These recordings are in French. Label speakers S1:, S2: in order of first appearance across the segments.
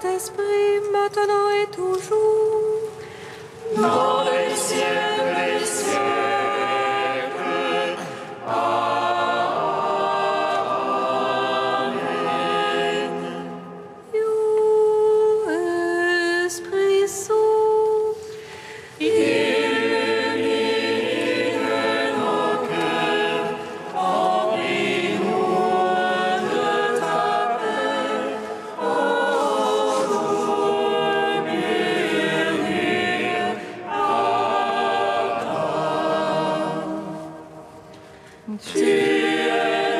S1: Saint-Esprit, maintenant et toujours,
S2: dans les siècles des siècles.
S1: Esprit Saint,
S2: illumine nos cœurs, remplis-nous de ta paix, ô murmure tu es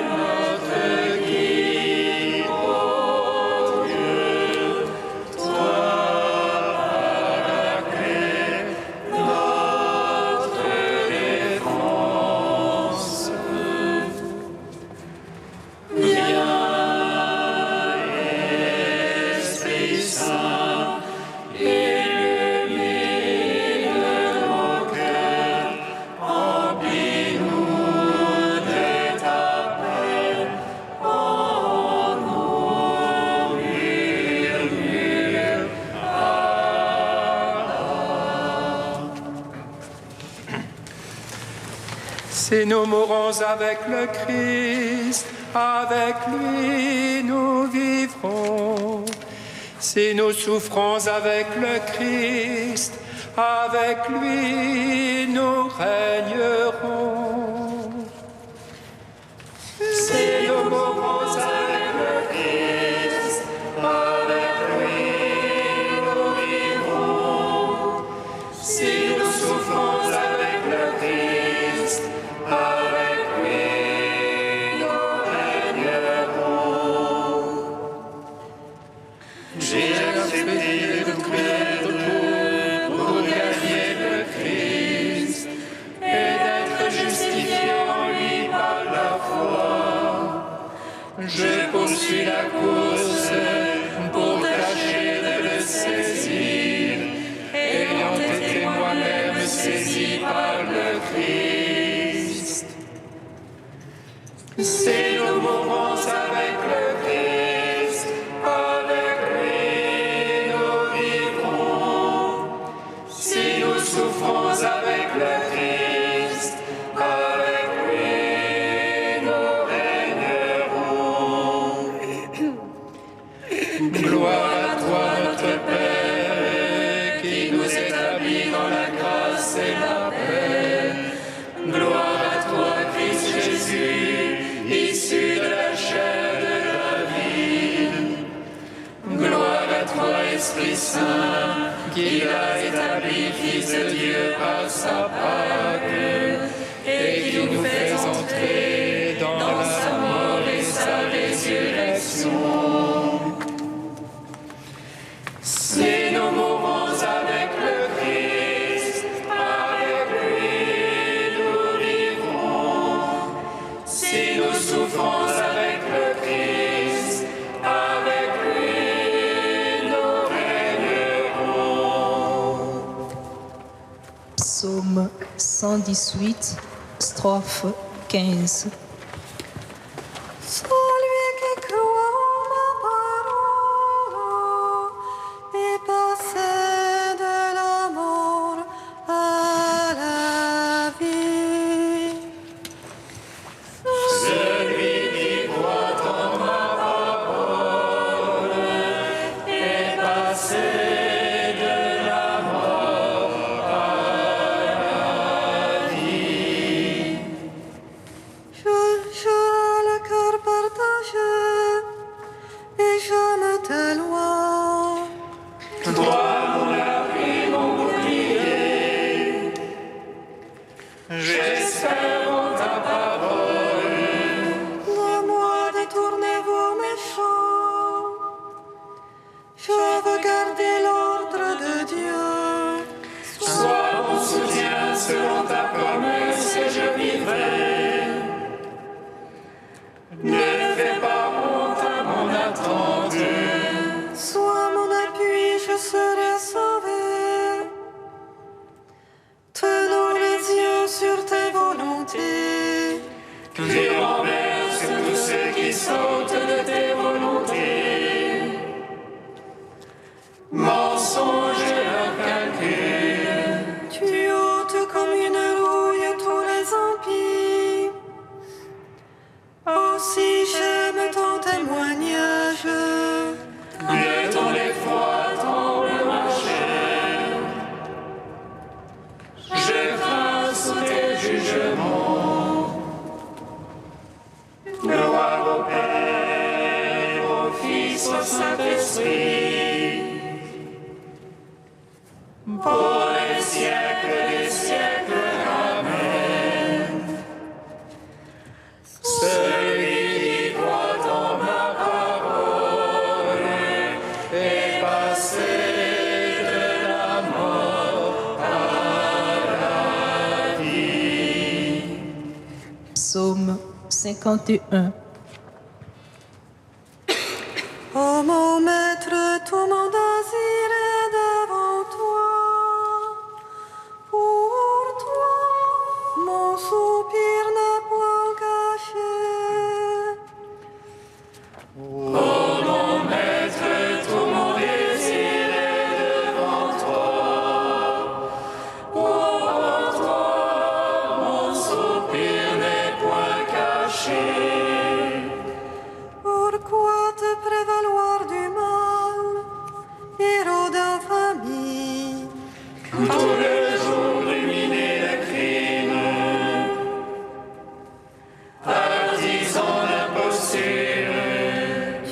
S2: notre guide, ô Dieu, toi Paraclet, notre défense. Viens, Esprit Saint, illumine nos cœurs, remplis-nous de ta paix, ô murmure
S3: Si nous mourons avec le Christ, avec lui nous vivrons. Si nous souffrons avec le Christ, avec lui nous régnerons. Si nous mourons avec le Christ, avec lui nous vivrons. Si nous souffrons avec le Christ, avec lui nous régnerons. J'ai accepté de tout pour gagner le Christ et d'être justifié en lui par la foi. Je poursuis la course pour tâcher de le saisir, ayant été moi-même saisi par le Christ. Si nous mourons avec le Christ, avec lui nous vivrons. Si nous souffrons avec le Christ, avec lui nous régnerons. Gloire à toi, notre Père, qui nous établit dans la grâce et la paix. Gloire à toi, Christ Jésus, issu de la chair de la vie. Gloire à toi, Esprit Saint, qui a établi Fils de Dieu par sa Pâque, et qui nous fait entrer dans sa mort et sa résurrection. Si nous mourons avec le Christ, avec lui nous vivrons. Si nous souffrons avec le Christ, avec lui nous régnerons.
S4: Psaume 118, strophe 15.
S1: celui qui croit en ma parole est passé de la mort à la vie.
S2: Celui qui croit en ma parole est passé de la mort à la vie.
S1: Je le cœur partagé et j'aime tes lois.
S2: Toi, mon abri, mon bouclier, j'espère en ta parole.
S1: De moi détournez-vous méchants. Je veux garder l'ordre de Dieu.
S2: Sois mon soutien selon ta promesse et je vivrai. Ne fais pas honte à mon attente.
S1: Sois mon appui, je serai sauvé. Tenons les yeux sur tes volontés.
S2: Tu renverses tous ceux qui sautent de tes volontés. Saint-Esprit, pour les siècles des siècles. Amen. Celui qui croit en ma parole est passé de la mort à la vie.
S4: Psaume 51.
S1: Ô mon maître, tout mon désir est devant toi. Pour toi, mon soupir n'est point caché.
S2: Mon maître, tout mon désir est devant toi. Pour toi, mon soupir n'est point caché.
S1: Pourquoi te prévaloir du mal, héros d'infamie?
S2: Tout le jour ruminer le crime, partisan d'imposture,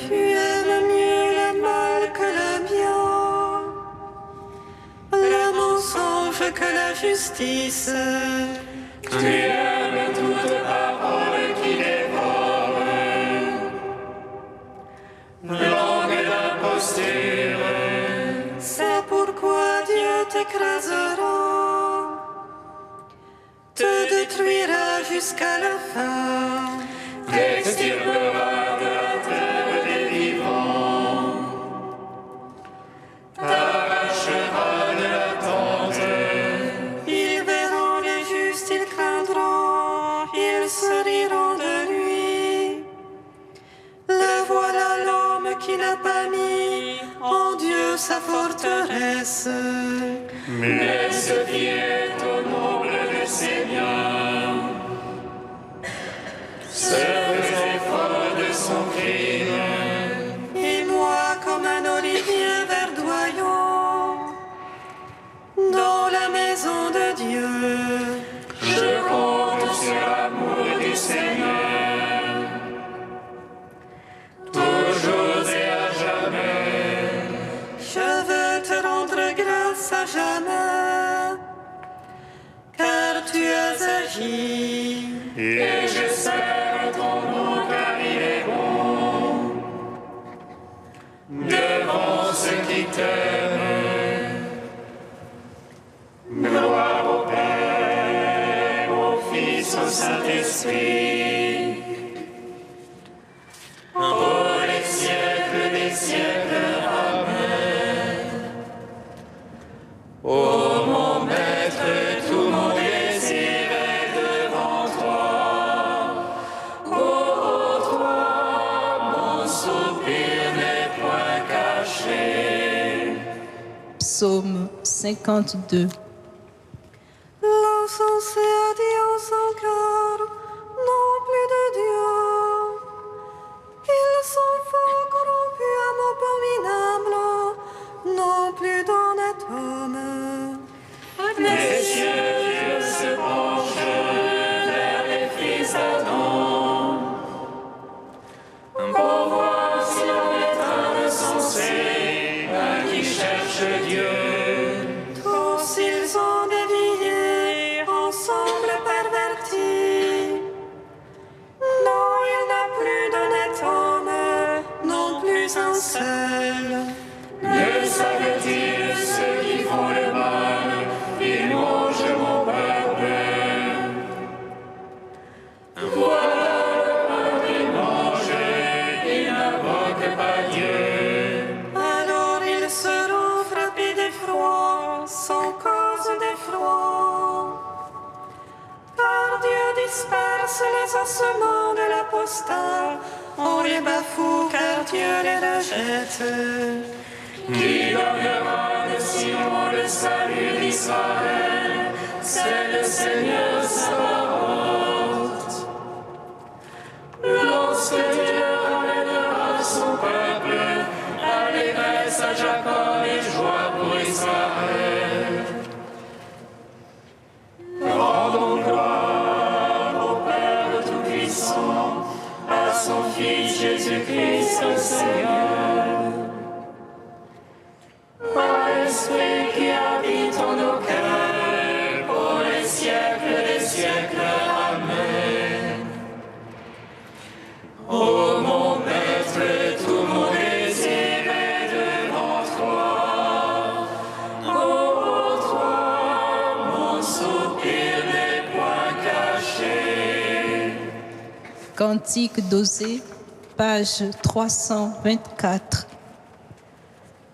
S1: Tu aimes mieux le mal que le bien, le mensonge que la justice.
S2: tu aimes toute parole qui dévore, langue d'imposture.
S1: C'est pourquoi Dieu t'écrasera, te détruira jusqu'à la fin.
S2: T'extirpera de la terre des vivants, t'arrachera de la tente.
S1: Ils verront les justes, ils craindront, ils se riront de lui. Le voilà l'homme qui n'a pas mis en Dieu sa forteresse.
S2: Mais ce qui est au noble de ses biens se faisait fort de son crime.
S1: Et moi, comme un olivier verdoyant, dans la maison de Dieu,
S2: Je compte sur l'amour du Seigneur, toujours et à jamais.
S1: je veux te rendre grâce à jamais, car tu as agi.
S2: Et je sers ton nom car il est bon devant ceux qui t'aiment. Gloire au Père, au Fils, au Saint-Esprit, pour les siècles des siècles. Amen. Ô mon Maître, tout mon désir est devant toi. Pour toi, mon soupir n'est point caché.
S4: Psaume 52.
S1: L'encensé a dit en son cœur, non plus de Dieu. Ils sont fort corrompus, âmes abominables, non plus d'honnête homme.
S2: Les cieux Dieu se penche vers les fils d'Adam, pour voir si l'on est un insensé, un qui cherche Dieu.
S1: Tous ils ont dévié, ensemble pervertis. Non, il n'a plus d'honnête homme, non plus un seul.
S2: Ne savent-ils ceux qui font le mal, ils mangent mon peuple. Voilà le pain qu'ils mangent, ils n'invoquent pas Dieu.
S1: Alors ils seront frappés d'effroi, sans cause d'effroi. Car Dieu disperse les ossements de l'apostat, on les bafoue car Dieu les rejette.
S2: Qui donnera de Sion le salut d'Israël, c'est le Seigneur Sabaoth. Lorsque Dieu ramènera son peuple, allégresse à Jacob et joie pour Israël. Rendons gloire au Père Tout-Puissant, à son Fils Jésus-Christ le Seigneur.
S4: Cantique d'Osée, page 324.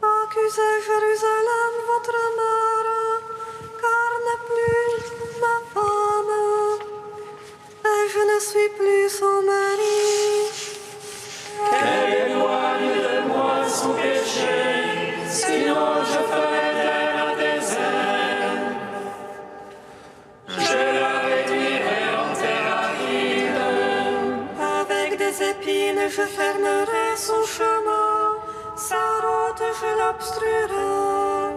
S1: Accusez Jérusalem, votre mère, car n'est plus ma femme, et je ne suis plus son mari.
S2: Qu'elle éloigne de moi son péché, sinon je ferai d'elle un désert. Je la réduirai en terre aride.
S1: Avec des épines, je fermerai son chemin, sa route, je l'obstruerai.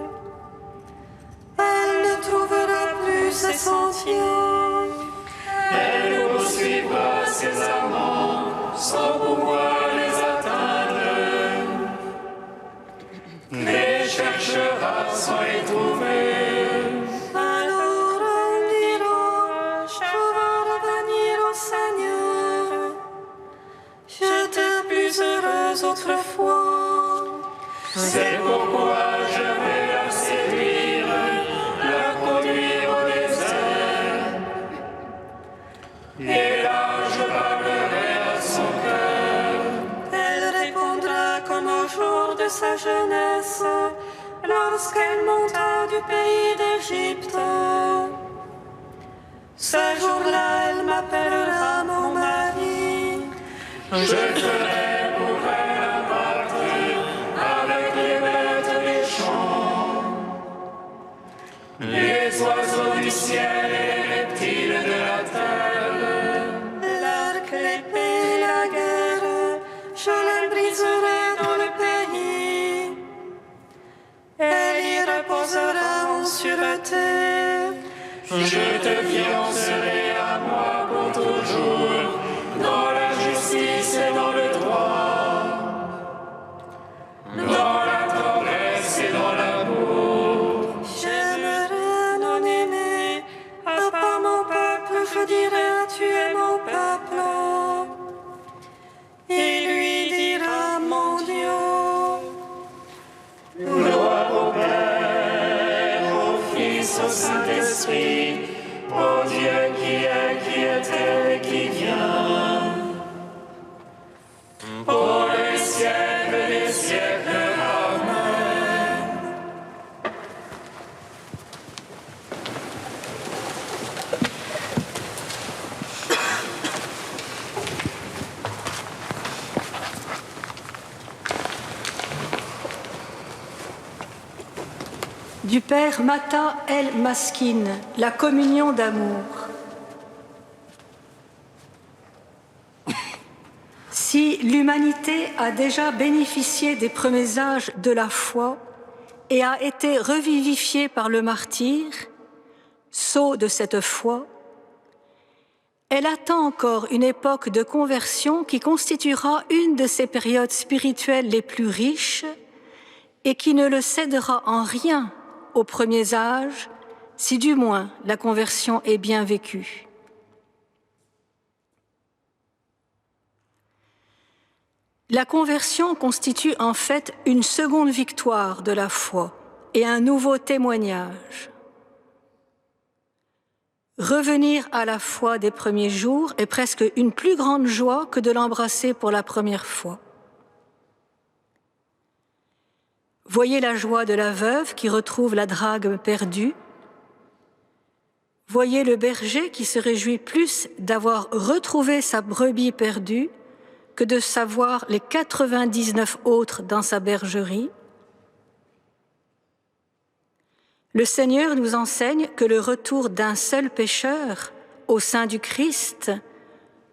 S1: Elle ne trouvera plus ses sentiers.
S2: Elle poursuivra ses amants sans pouvoir les atteindre. Les cherchera sans les trouver.
S1: Alors elle dira, je vais revenir au Seigneur. J'étais plus heureuse autrefois.
S2: C'est pourquoi je vais la séduire, la conduire au désert. Et là je parlerai à son cœur.
S1: Elle répondra comme au jour de sa jeunesse, lorsqu'elle monta du pays d'Égypte. Ce jour-là, elle m'appellera mon mari.
S2: Je ferai pour elle un pacte avec les bêtes des champs, les oiseaux du ciel et les reptiles de la terre.
S1: L'arc, l'épée, la guerre, je les briserai dans le pays. Elle y reposera en sûreté.
S2: Je te fiancerai à moi pour toujours, dans la justice et dans le droit, dans la tendresse et dans l'amour.
S1: J'aimerais non aimer, à part mon peuple, je dirais tu es mon peuple. Et lui dira mon Dieu.
S2: Gloire au Père, au Fils, au Saint-Esprit, au Dieu qui était et qui vient, pour les siècles des siècles. Amen.
S5: Du Père Mata El Maskin, la communion d'amour. Si l'humanité a déjà bénéficié des premiers âges de la foi et a été revivifiée par le martyre, sceau de cette foi, elle attend encore une époque de conversion qui constituera une de ses périodes spirituelles les plus riches et qui ne le cédera en rien aux premiers âges, si du moins la conversion est bien vécue. La conversion constitue en fait une seconde victoire de la foi et un nouveau témoignage. Revenir à la foi des premiers jours est presque une plus grande joie que de l'embrasser pour la première fois. Voyez la joie de la veuve qui retrouve la drague perdue. Voyez le berger qui se réjouit plus d'avoir retrouvé sa brebis perdue que de savoir les 99 autres dans sa bergerie. Le Seigneur nous enseigne que le retour d'un seul pécheur au sein du Christ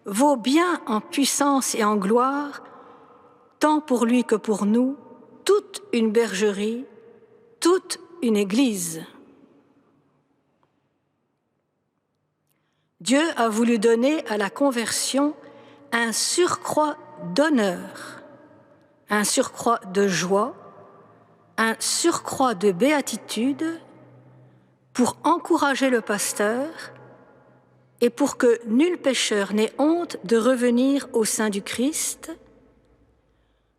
S5: vaut bien en puissance et en gloire, tant pour lui que pour nous, toute une bergerie, toute une église. Dieu a voulu donner à la conversion un surcroît d'honneur, un surcroît de joie, un surcroît de béatitude pour encourager le pasteur et pour que nul pécheur n'ait honte de revenir au sein du Christ,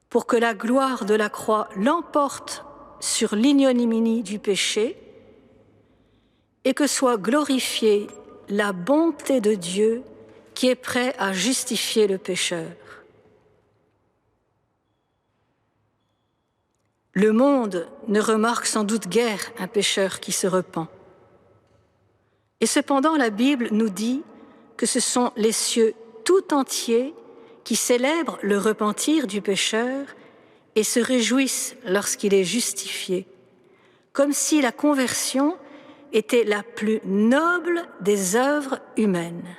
S5: pour que la gloire de la croix l'emporte sur l'ignominie du péché et que soit glorifiée la bonté de Dieu qui est prêt à justifier le pécheur. Le monde ne remarque sans doute guère un pécheur qui se repent. Et cependant, la Bible nous dit que ce sont les cieux tout entiers qui célèbrent le repentir du pécheur et se réjouissent lorsqu'il est justifié, comme si la conversion était la plus noble des œuvres humaines.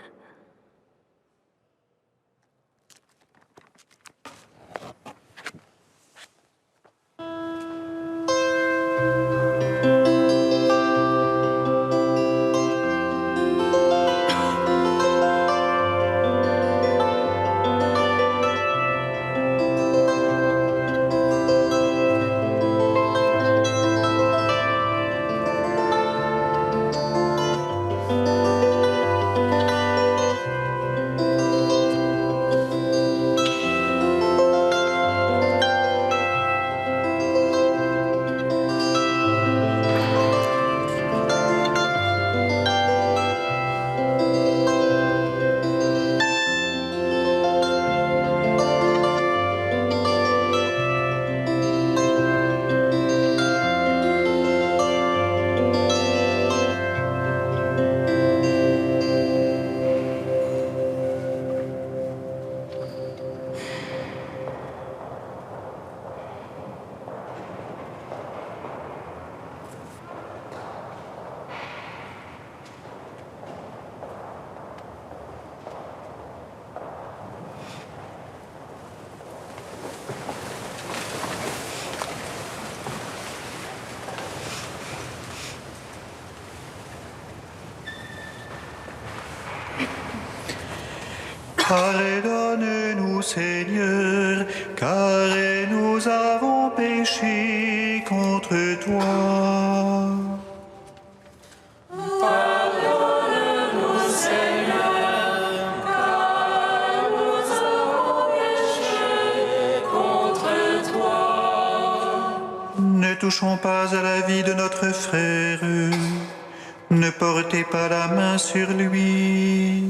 S6: Pardonne-nous, Seigneur, car nous avons péché contre toi.
S2: Pardonne-nous, Seigneur, car nous avons péché contre toi.
S6: Ne touchons pas à la vie de notre frère, ne portez pas la main sur lui.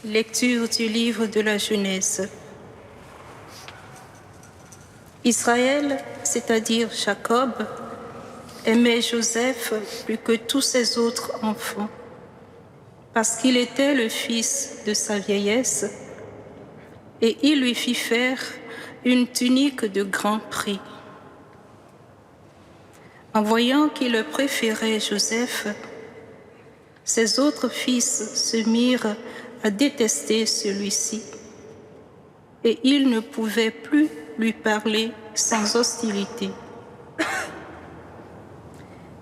S4: Lecture du livre de la Genèse. Israël, c'est-à-dire Jacob, aimait Joseph plus que tous ses autres enfants, parce qu'il était le fils de sa vieillesse, et il lui fit faire une tunique de grand prix. En voyant qu'il préférait Joseph, ses autres fils se mirent à détester celui-ci, et ils ne pouvaient plus lui parler sans hostilité.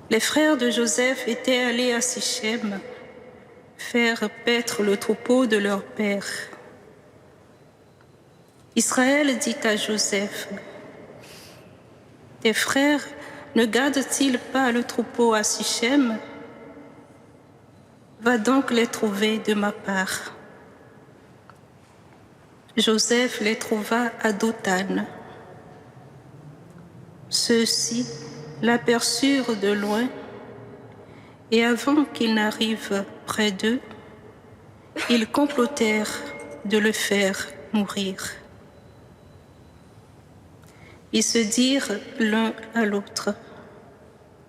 S4: Les frères de Joseph étaient allés à Sichem faire paître le troupeau de leur père. Israël dit à Joseph: « Tes frères ne gardent-ils pas le troupeau à Sichem ? Va donc les trouver de ma part. » Joseph les trouva à Dothan. Ceux-ci l'aperçurent de loin, et avant qu'il n'arrive près d'eux, ils complotèrent de le faire mourir. Ils se dirent l'un à l'autre: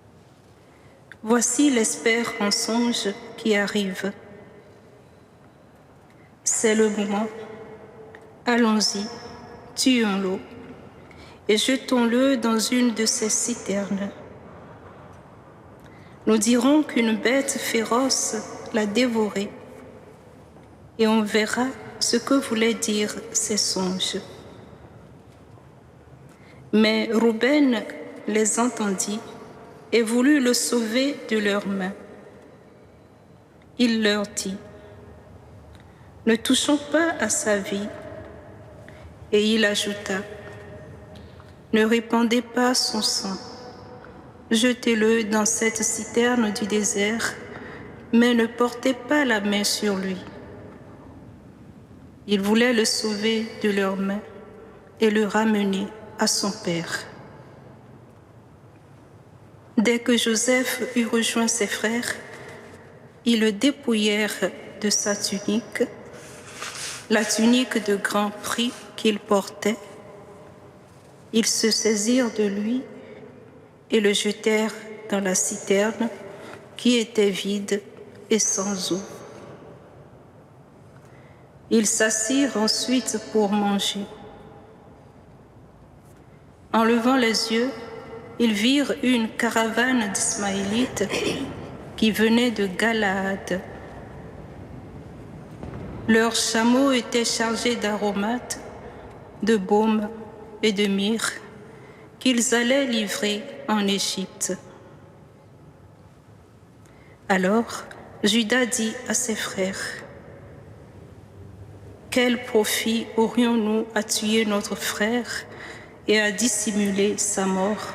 S4: « Voici l'espère en songe qui arrive. C'est le moment. Allons-y, tuons-le et jetons-le dans une de ces citernes. Nous dirons qu'une bête féroce l'a dévoré, et on verra ce que voulaient dire ces songes. » Mais Rouben les entendit et voulut le sauver de leurs mains. Il leur dit: « Ne touchons pas à sa vie. » Et il ajouta: « Ne répandez pas son sang. Jetez-le dans cette citerne du désert, mais ne portaient pas la main sur lui. Ils voulaient le sauver de leurs mains et le ramener à son père. Dès que Joseph eut rejoint ses frères, ils le dépouillèrent de sa tunique, la tunique de grand prix qu'il portait. Ils se saisirent de lui et le jetèrent dans la citerne qui était vide et sans eau. Ils s'assirent ensuite pour manger. En levant les yeux, ils virent une caravane d'Ismaélites qui venait de Galaad. Leurs chameaux étaient chargés d'aromates, de baume et de myrrhe qu'ils allaient livrer en Égypte. Alors Judas dit à ses frères: « Quel profit aurions-nous à tuer notre frère et à dissimuler sa mort?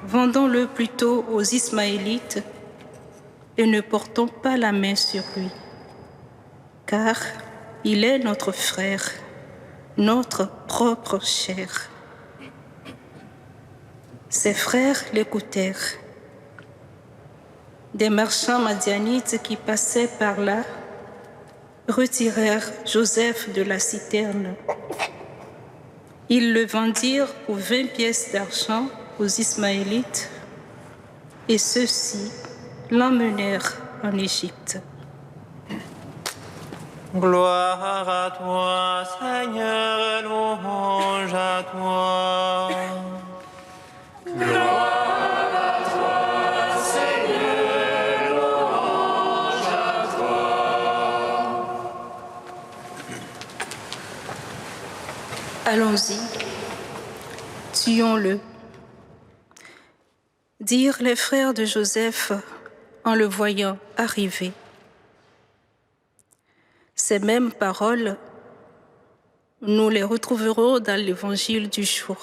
S4: Vendons-le plutôt aux Ismaélites et ne portons pas la main sur lui, car il est notre frère, notre propre chair. » Ses frères l'écoutèrent. Des marchands madianites qui passaient par là retirèrent Joseph de la citerne. Ils le vendirent pour 20 pièces d'argent aux Ismaélites et ceux-ci l'emmenèrent en Égypte.
S1: Gloire à toi, Seigneur, louange à toi.
S2: Gloire à toi, Seigneur, louange à toi.
S4: Allons-y, tuons-le, dirent les frères de Joseph en le voyant arriver. Ces mêmes paroles, nous les retrouverons dans l'évangile du jour.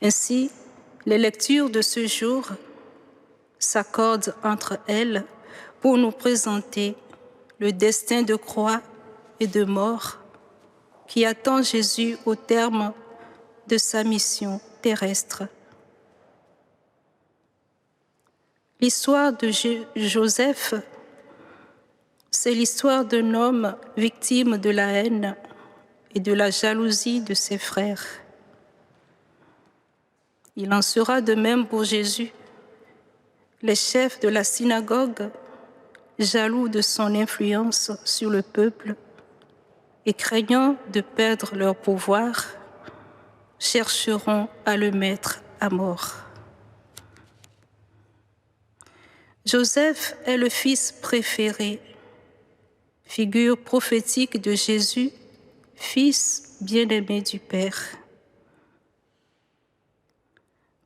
S4: Ainsi, les lectures de ce jour s'accordent entre elles pour nous présenter le destin de croix et de mort qui attend Jésus au terme de sa mission terrestre. L'histoire de Joseph, c'est l'histoire d'un homme victime de la haine et de la jalousie de ses frères. Il en sera de même pour Jésus. Les chefs de la synagogue, jaloux de son influence sur le peuple et craignant de perdre leur pouvoir, chercheront à le mettre à mort. Joseph est le fils préféré, figure prophétique de Jésus, fils bien-aimé du Père.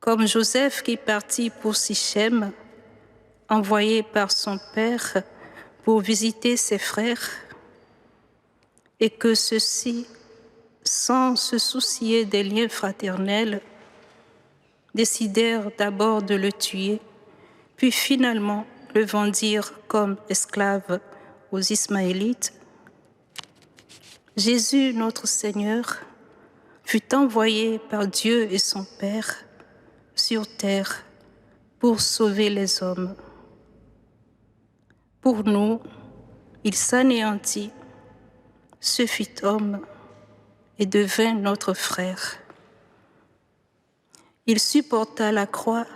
S4: Comme Joseph qui partit pour Sichem, envoyé par son père pour visiter ses frères, et que ceux-ci, sans se soucier des liens fraternels, décidèrent d'abord de le tuer, puis finalement le vendirent comme esclave aux Ismaélites. Jésus, notre Seigneur, fut envoyé par Dieu et son Père sur terre pour sauver les hommes. Pour nous, il s'anéantit, se fit homme et devint notre frère. Il supporta la croix,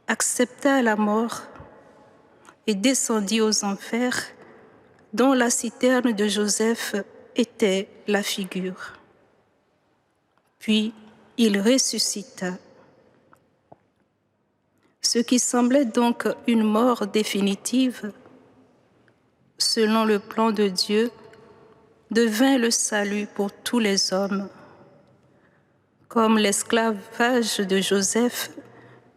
S4: accepta la mort et descendit aux enfers, dont la citerne de Joseph était la figure. Puis il ressuscita. Ce qui semblait donc une mort définitive, selon le plan de Dieu, devint le salut pour tous les hommes. Comme l'esclavage de Joseph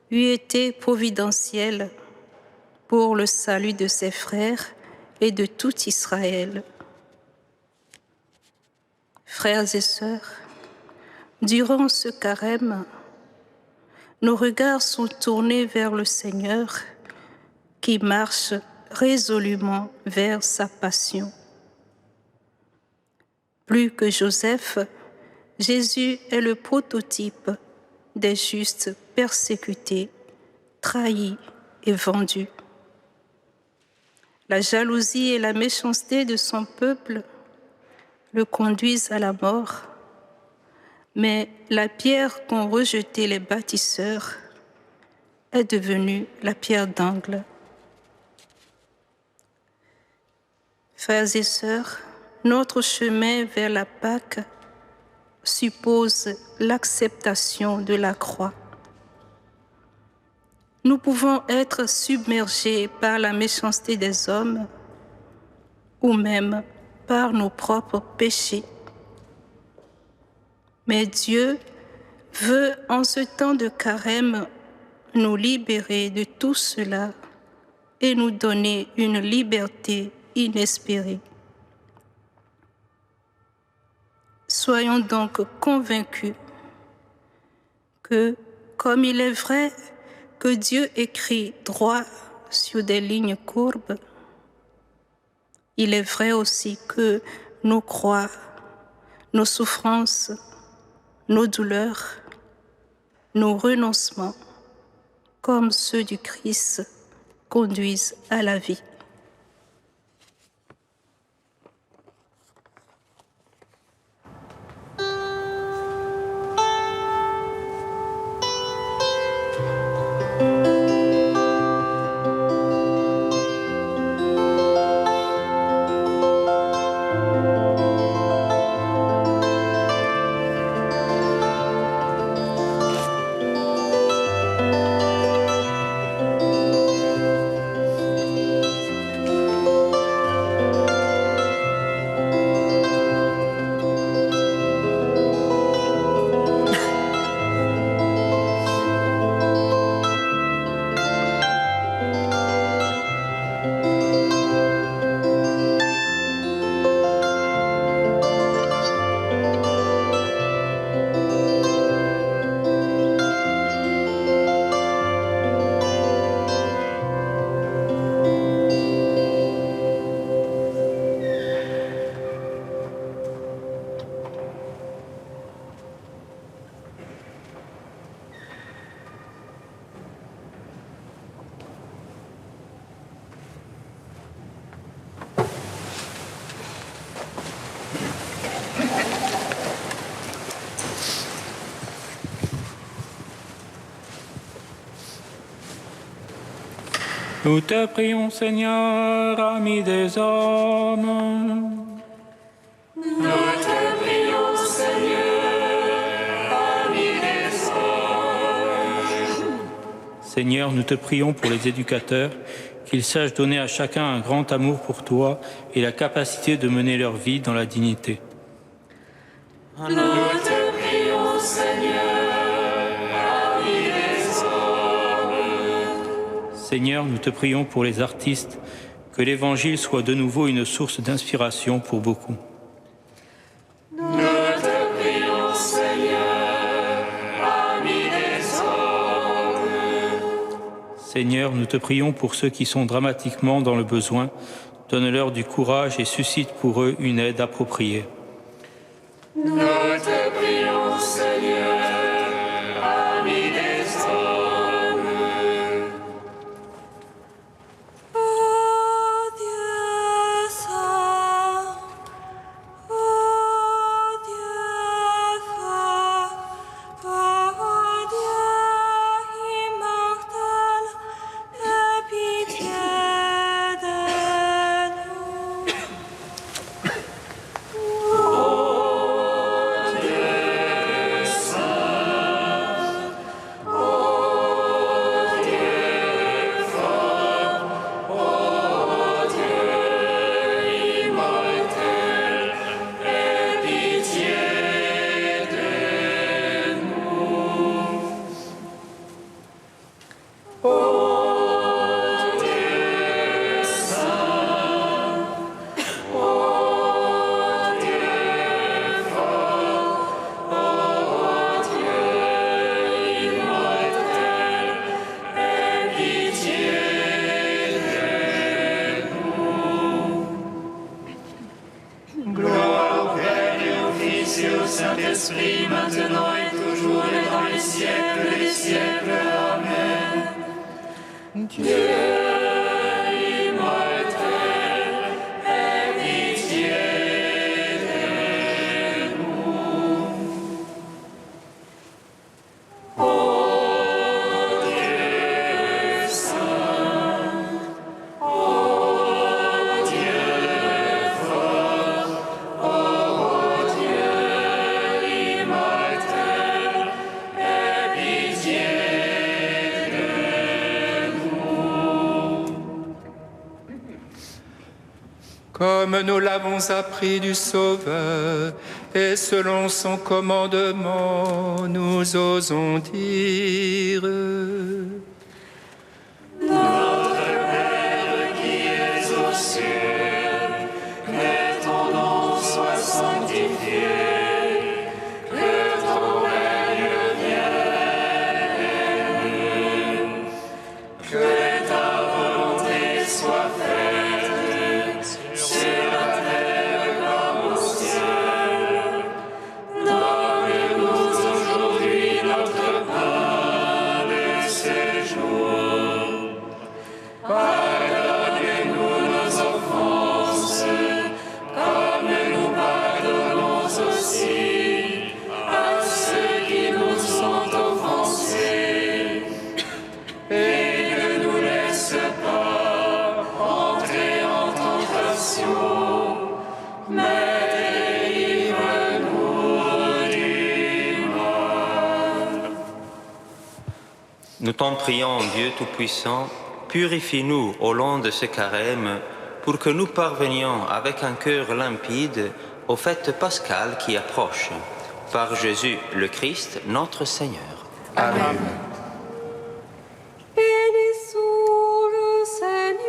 S4: eût été providentiel pour le salut de ses frères et de tout Israël. Frères et sœurs, durant ce carême, nos regards sont tournés vers le Seigneur qui marche résolument vers sa passion. Plus que Joseph, Jésus est le prototype des justes persécutés, trahis et vendus. La jalousie et la méchanceté de son peuple le conduisent à la mort, mais la pierre qu'ont rejetée les bâtisseurs est devenue la pierre d'angle. Frères et sœurs, notre chemin vers la Pâque suppose l'acceptation de la croix. Nous pouvons être submergés par la méchanceté des hommes ou même par nos propres péchés. Mais Dieu veut, en ce temps de carême, nous libérer de tout cela et nous donner une liberté inespérée. Soyons donc convaincus que, comme il est vrai que Dieu écrit droit sur des lignes courbes, il est vrai aussi que nos croix, nos souffrances, nos douleurs, nos renoncements, comme ceux du Christ, conduisent à la vie.
S2: Nous te prions, Seigneur, ami des hommes.
S3: Nous te prions, Seigneur, ami des hommes.
S2: Seigneur, nous te prions pour les éducateurs, qu'ils sachent donner à chacun un grand amour pour toi et la capacité de mener leur vie dans la dignité.
S3: Nous te prions, Seigneur, ami des hommes.
S2: Seigneur, nous te prions pour les artistes, que l'Évangile soit de nouveau une source d'inspiration pour beaucoup.
S3: Nous te prions, Seigneur, ami des hommes.
S2: Seigneur, nous te prions pour ceux qui sont dramatiquement dans le besoin. Donne-leur du courage et suscite pour eux une aide appropriée.
S3: Nous te prions, Seigneur, ami des hommes.
S1: Ô Dieu saint, ô Dieu fort, ô Dieu immortel, aie pitié de nous.
S3: Dieu saint,
S2: Gloire au Père et au Fils et au Saint-Esprit, maintenant et toujours et dans les siècles des siècles. Amen. Dieu immortel, aie pitié de nous. Ô Dieu saint, ô Dieu fort, ô Dieu immortel, aie pitié de nous.
S3: Comme nous l'avons appris du Sauveur, et selon son commandement, nous osons dire:
S2: Notre Père qui es aux cieux, que ton nom soit sanctifié, que ton règne vienne, que ta volonté soit faite sur la terre comme au ciel. Donne-nous aujourd'hui notre pain de ce jour. Pardonnez-nous nos offenses, comme nous pardonnons aussi à ceux qui nous sont offensés. Et ne nous laisse pas entrer en tentation, mais délivre-nous du mal.
S7: Nous t'en prions, Dieu Tout-Puissant, purifie-nous au long de ce carême pour que nous parvenions avec un cœur limpide aux fêtes pascales qui approchent. Par Jésus le Christ, notre Seigneur.
S3: Amen.
S5: Bénissons le Seigneur.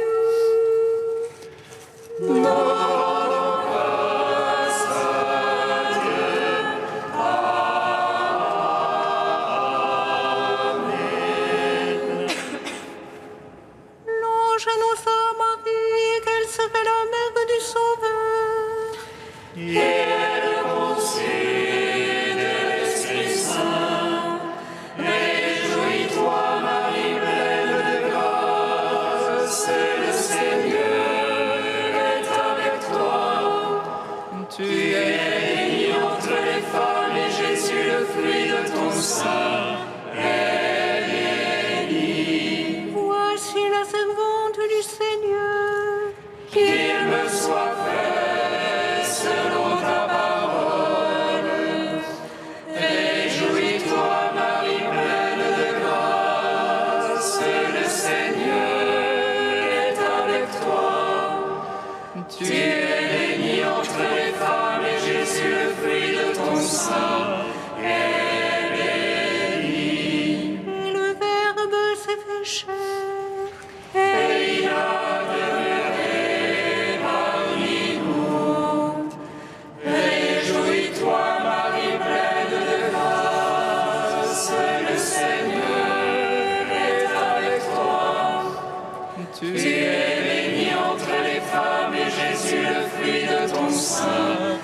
S4: L'ange annonça à Marie qu'elle serait la mère du Sauveur.
S2: Et elle conçut de l'Esprit Saint. Réjouis-toi, Marie, pleine de grâce, le Seigneur est avec toi.
S3: Tu
S2: Tu es bénie entre les femmes et Jésus, le fruit de ton sein, est béni.
S4: Voici la servante du Seigneur.
S2: Qu'il me soit fait selon ta parole. Réjouis-toi, Marie, pleine de grâce, le Seigneur est avec toi.
S3: Tu
S2: Tu es bénie entre les femmes et Jésus, le fruit de ton sein, est béni.
S4: Et le Verbe s'est fait chair.
S2: Et il a demeuré parmi nous. Réjouis-toi, Marie, pleine de grâce, le Seigneur est avec toi.
S3: tu
S2: Tu es bénie entre les femmes et Jésus, le fruit de ton sein,